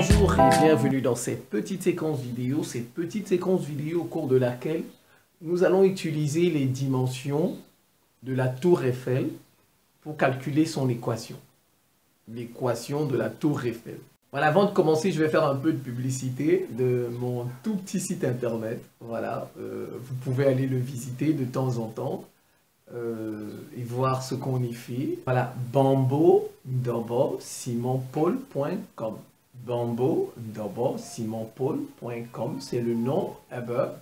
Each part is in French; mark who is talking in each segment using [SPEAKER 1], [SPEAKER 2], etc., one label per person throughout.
[SPEAKER 1] Bonjour et bienvenue dans cette petite séquence vidéo au cours de laquelle nous allons utiliser les dimensions de la tour Eiffel pour calculer son équation. L'équation de la tour Eiffel. Voilà, avant de commencer, je vais faire un peu de publicité de mon tout petit site internet. Voilà, vous pouvez aller le visiter de temps en temps et voir ce qu'on y fait. Voilà, bambo-simonpaul.com. bambo-simonpaul.com, c'est le nom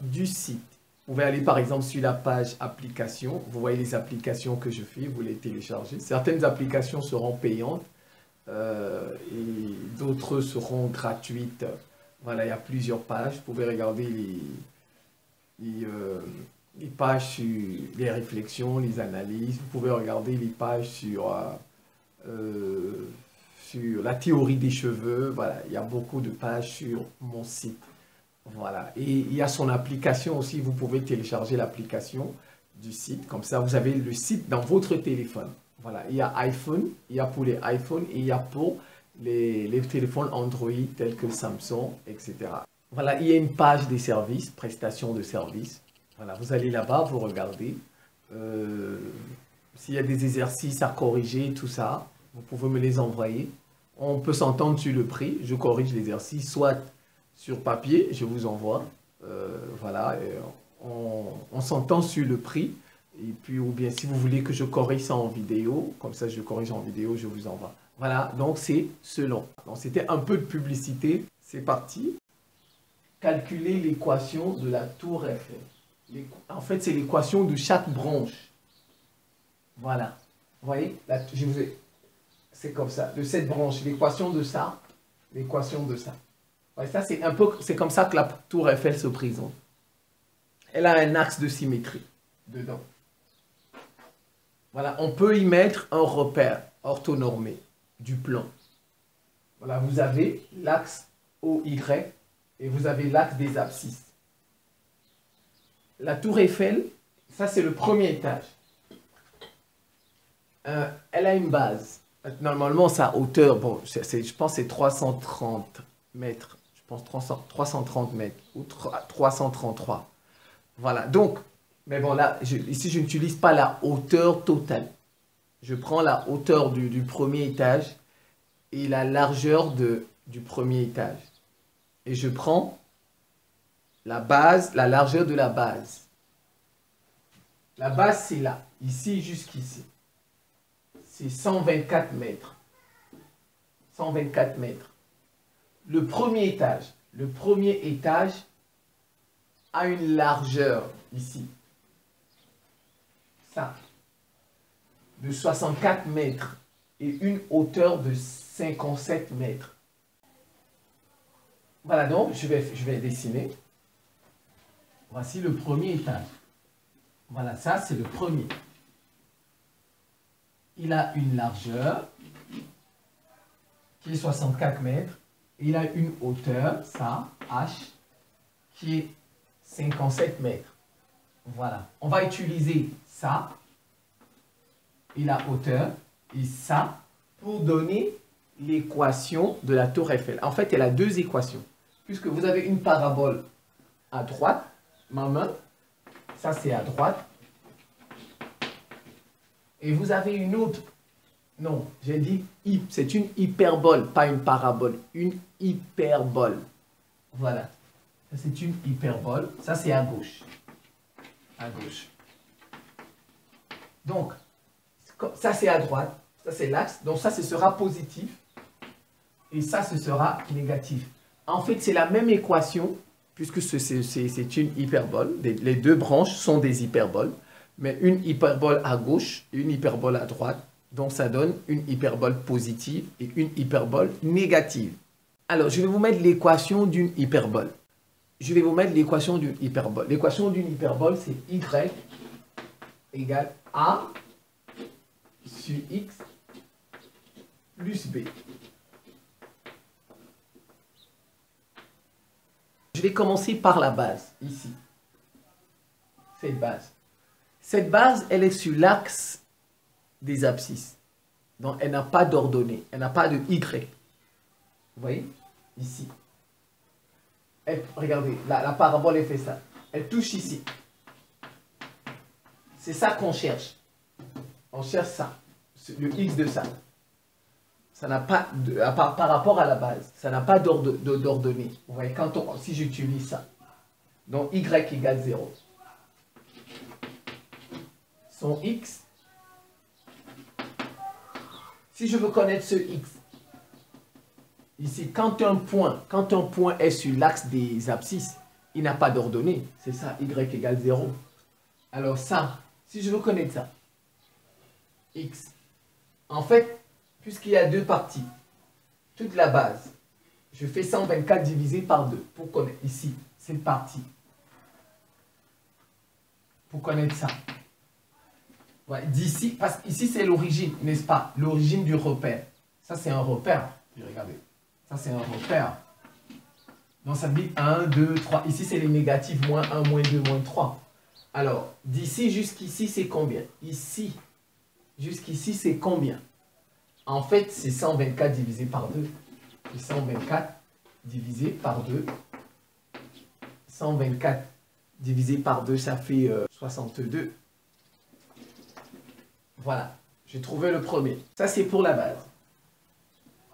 [SPEAKER 1] du site. Vous pouvez aller par exemple sur la page applications. Vous voyez les applications que je fais, vous les téléchargez. Certaines applications seront payantes. Et d'autres seront gratuites. Voilà, il y a plusieurs pages. Vous pouvez regarder les pages sur les réflexions, les analyses. Vous pouvez regarder les pages sur la théorie des cheveux. Voilà, il y a beaucoup de pages sur mon site. Voilà, et il y a son application aussi. Vous pouvez télécharger l'application du site. Comme ça, vous avez le site dans votre téléphone. Voilà, il y a iPhone, il y a pour les iPhones et il y a pour les téléphones Android tels que Samsung, etc. Voilà, il y a une page des services, prestations de services. Voilà, vous allez là-bas, vous regardez. S'il y a des exercices à corriger, tout ça, vous pouvez me les envoyer. On peut s'entendre sur le prix. Je corrige l'exercice, soit sur papier, je vous envoie. Voilà, on s'entend sur le prix. Et puis, ou bien si vous voulez que je corrige ça en vidéo, comme ça je corrige en vidéo, je vous envoie. Voilà, donc c'est selon. Donc c'était un peu de publicité. C'est parti. Calculer l'équation de la tour Eiffel. En fait, c'est l'équation de chaque branche. Voilà. Vous voyez, là, c'est comme ça. De cette branche, l'équation de ça, l'équation de ça. Ouais, ça, c'est comme ça que la tour Eiffel se présente. Elle a un axe de symétrie dedans. Voilà, on peut y mettre un repère orthonormé du plan. Voilà, vous avez l'axe OY et vous avez l'axe des abscisses. La tour Eiffel, ça c'est le premier étage. Elle a une base. Normalement, sa hauteur, bon, je pense que c'est 330 mètres. Je pense 330 mètres ou 333. Voilà, donc... Mais bon, là, ici, je n'utilise pas la hauteur totale. Je prends la hauteur du premier étage et la largeur du premier étage. Et je prends la base, la largeur de la base. La base, c'est là, ici jusqu'ici. C'est 124 mètres. 124 mètres. Le premier étage a une largeur ici. Ça, de 64 mètres et une hauteur de 57 mètres. Voilà, donc je vais dessiner. Voici le premier étage. Voilà, ça c'est le premier. Il a une largeur qui est 64 mètres. Et il a une hauteur, ça, H, qui est 57 mètres. Voilà, on va utiliser ça et la hauteur et ça pour donner l'équation de la tour Eiffel. En fait, elle a deux équations. Puisque vous avez une parabole à droite, ma main, ça c'est à droite. Et vous avez une autre, non, j'ai dit, c'est une hyperbole, pas une parabole, une hyperbole. Voilà, ça c'est une hyperbole, ça c'est à gauche. À gauche. Donc, ça c'est à droite, ça c'est l'axe, donc ça ce sera positif et ça ce sera négatif. En fait, c'est la même équation puisque c'est une hyperbole. Les deux branches sont des hyperboles, mais une hyperbole à gauche et une hyperbole à droite. Donc, ça donne une hyperbole positive et une hyperbole négative. Alors, je vais vous mettre l'équation d'une hyperbole. L'équation d'une hyperbole, c'est y égale a sur x plus b. Je vais commencer par la base, ici. Cette base, elle est sur l'axe des abscisses. Donc, elle n'a pas d'ordonnée, elle n'a pas de y. Vous voyez? ici. Regardez, la parabole, elle fait ça. Elle touche ici. C'est ça qu'on cherche. On cherche ça. Le x de ça. Ça n'a pas, par rapport à la base, ça n'a pas d'ordonnée. Vous voyez, si j'utilise ça. Donc, y égale 0. Son x. Si je veux connaître ce x, ici, quand un point est sur l'axe des abscisses, il n'a pas d'ordonnée. C'est ça, y égale 0. Alors ça, si je veux connaître ça, x, en fait, puisqu'il y a deux parties, toute la base, je fais 124 divisé par 2 pour connaître ici, cette partie. Pour connaître ça. Ouais, d'ici, parce qu'ici c'est l'origine, n'est-ce pas? L'origine du repère. Ça c'est un repère. Regardez. Ça c'est un repère. Donc ça dit 1, 2, 3. Ici c'est les négatifs, moins 1, moins 2, moins 3. Alors, d'ici jusqu'ici c'est combien? Ici, jusqu'ici c'est combien? En fait, c'est 124 divisé par 2. C'est 124 divisé par 2. 124 divisé par 2, ça fait 62. Voilà, j'ai trouvé le premier. Ça, c'est pour la base.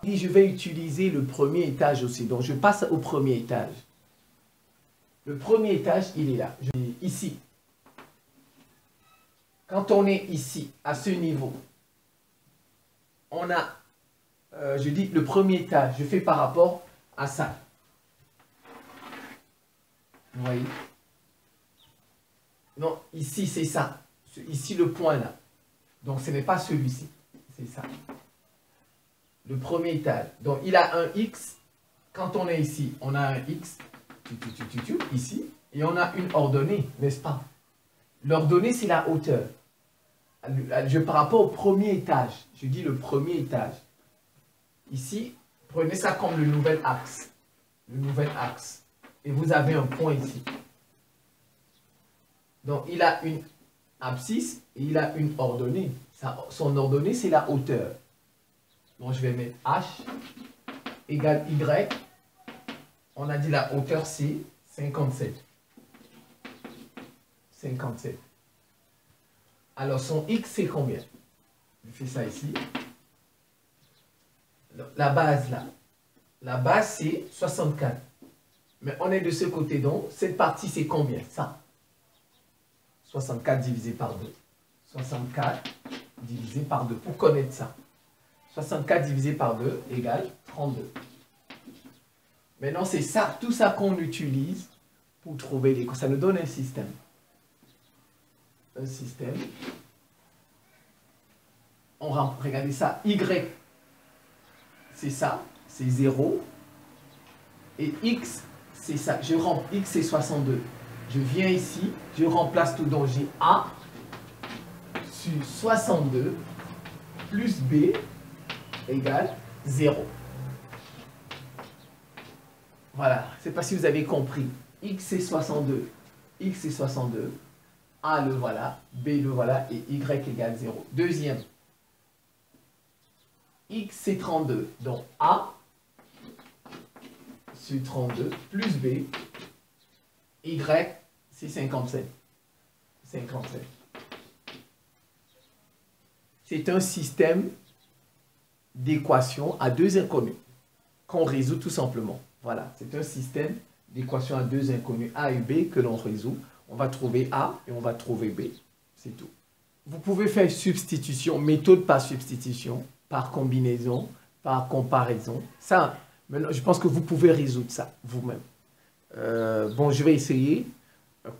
[SPEAKER 1] Et je vais utiliser le premier étage aussi. Donc, je passe au premier étage. Le premier étage, il est là. Ici. Quand on est ici, à ce niveau, on a, je dis le premier étage, je fais par rapport à ça. Vous voyez? Non, ici, c'est ça. Ici, le point là. Donc, ce n'est pas celui-ci. C'est ça. Le premier étage. Donc, il a un x. Quand on est ici, on a un x. Ici. Et on a une ordonnée, n'est-ce pas? L'ordonnée, c'est la hauteur. Par rapport au premier étage. Je dis le premier étage. Ici, prenez ça comme le nouvel axe. Le nouvel axe. Et vous avez un point ici. Donc, il a une abscisse et il a une ordonnée. Son ordonnée, c'est la hauteur. Donc, je vais mettre h égale y. On a dit la hauteur, c'est 57. 57. Alors, son x, c'est combien? Je fais ça ici. La base, là. La base, c'est 64. Mais on est de ce côté, donc, cette partie, c'est combien? Ça. 64 divisé par 2. 64 divisé par 2. Pour connaître ça. 64 divisé par 2 égale 32. Maintenant, c'est ça, tout ça qu'on utilise pour trouver les... Ça nous donne un système. Un système. Regardez ça. Y, c'est ça. C'est 0. Et X, c'est ça. X, c'est 62. Je viens ici, je remplace tout, donc j'ai A sur 62 plus B égale 0. Voilà, je ne sais pas si vous avez compris. X c'est 62, X c'est 62, A le voilà, B le voilà et Y égale 0. Deuxième, X c'est 32, donc A sur 32 plus B, Y c'est 57. 57. C'est un système d'équations à deux inconnus qu'on résout tout simplement. Voilà, c'est un système d'équations à deux inconnus A et B que l'on résout. On va trouver A et on va trouver B. C'est tout. Vous pouvez faire substitution, méthode par substitution, par combinaison, par comparaison. Ça, maintenant, je pense que vous pouvez résoudre ça vous-même. Bon, je vais essayer.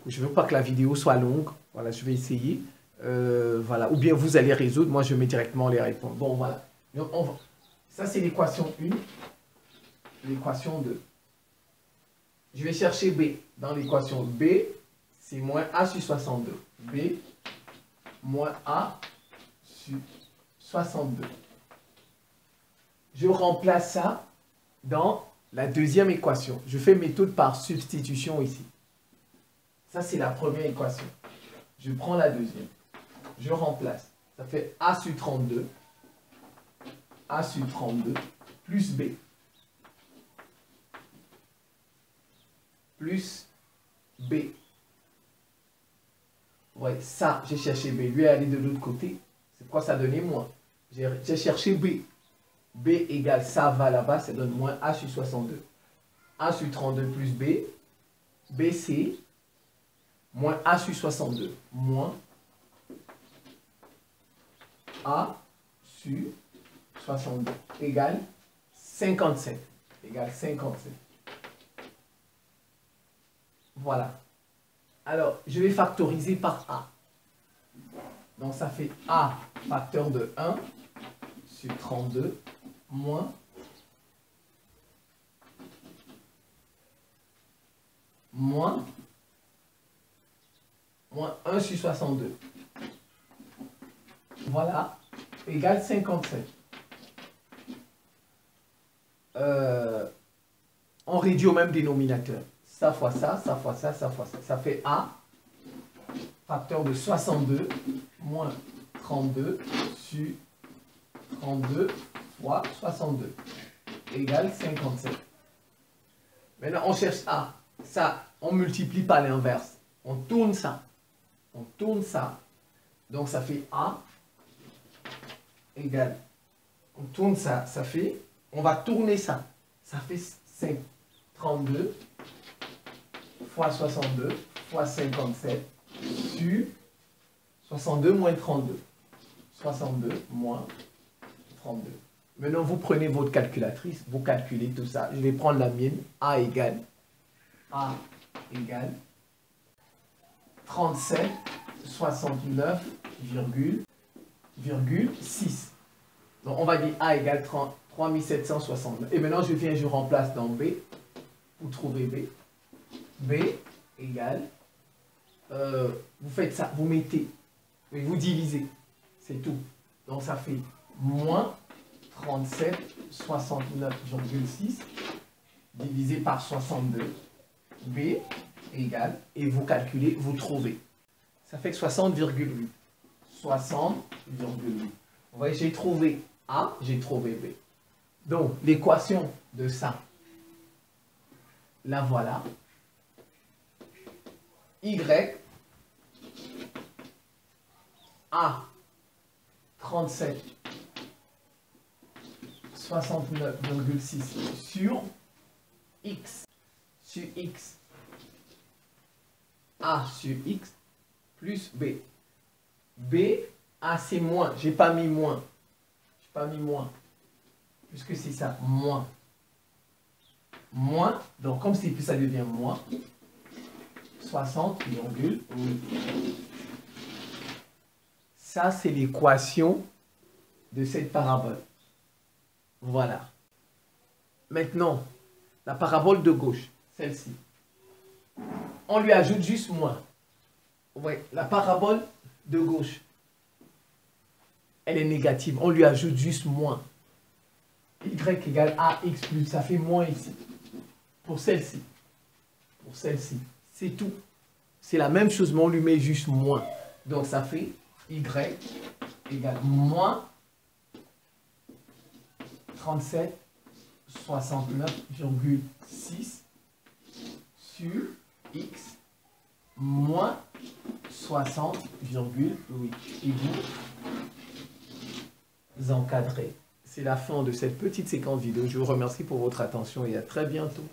[SPEAKER 1] Je ne veux pas que la vidéo soit longue. Voilà, je vais essayer. Voilà. Ou bien vous allez résoudre. Moi, je mets directement les réponses. Bon, voilà. Donc, ça, c'est l'équation 1. L'équation 2. Je vais chercher B. Dans l'équation B, c'est moins A sur 62. B moins A sur 62. Je remplace ça dans la deuxième équation. Je fais méthode par substitution ici. Ça, c'est la première équation. Je prends la deuxième. Je remplace. Ça fait A sur 32. A sur 32 plus B. plus B. Ouais, ça, j'ai cherché B. Lui est allé de l'autre côté. C'est quoi ça donnait moins? J'ai cherché B. B égale ça va là-bas, ça donne moins A sur 62. A sur 32 plus B. BC moins A sur 62. Moins A sur 62 égale 57. Égale 57. Voilà. Alors, je vais factoriser par A. Donc, ça fait A facteur de 1 sur 32 moins moins 1 sur 62. Voilà, égale 57. On réduit au même dénominateur. Ça fois ça, ça fois ça, ça fois ça. Ça fait A, facteur de 62, moins 32 sur 32 fois 62, égale 57. Maintenant, on cherche A. Ça, on multiplie par l'inverse. On tourne ça. On tourne ça. Donc, ça fait A égale. On tourne ça. Ça fait. On va tourner ça. Ça fait 32 fois 62 fois 57 sur 62 moins 32. 62 moins 32. Maintenant, vous prenez votre calculatrice, vous calculez tout ça. Je vais prendre la mienne. A égale 37 69,6. Donc, on va dire A égale 3769. Et maintenant, je remplace dans B pour trouver B. B égale, vous faites ça, vous mettez, et vous divisez, c'est tout. Donc, ça fait moins 37 69,6 divisé par 62. B égale, et vous calculez, vous trouvez. Ça fait 60,8. 60,8. Vous voyez, j'ai trouvé A, j'ai trouvé B. Donc, l'équation de ça, la voilà. Y, A, 37, 69,6 sur X. Sur X. A sur X plus B. B, A c'est moins. J'ai pas mis moins. J'ai pas mis moins. Puisque c'est ça, moins. Moins, donc comme c'est plus, ça devient moins. 60,8. Ça, c'est l'équation de cette parabole. Voilà. Maintenant, la parabole de gauche, celle-ci. On lui ajoute juste moins. Ouais, la parabole de gauche, elle est négative. On lui ajoute juste moins. Y égale AX plus, ça fait moins ici. Pour celle-ci. Pour celle-ci. C'est tout. C'est la même chose, mais on lui met juste moins. Donc, ça fait Y égale moins 37, 69,6 sur X moins 60,8. Et vous encadrez. C'est la fin de cette petite séquence vidéo. Je vous remercie pour votre attention et à très bientôt.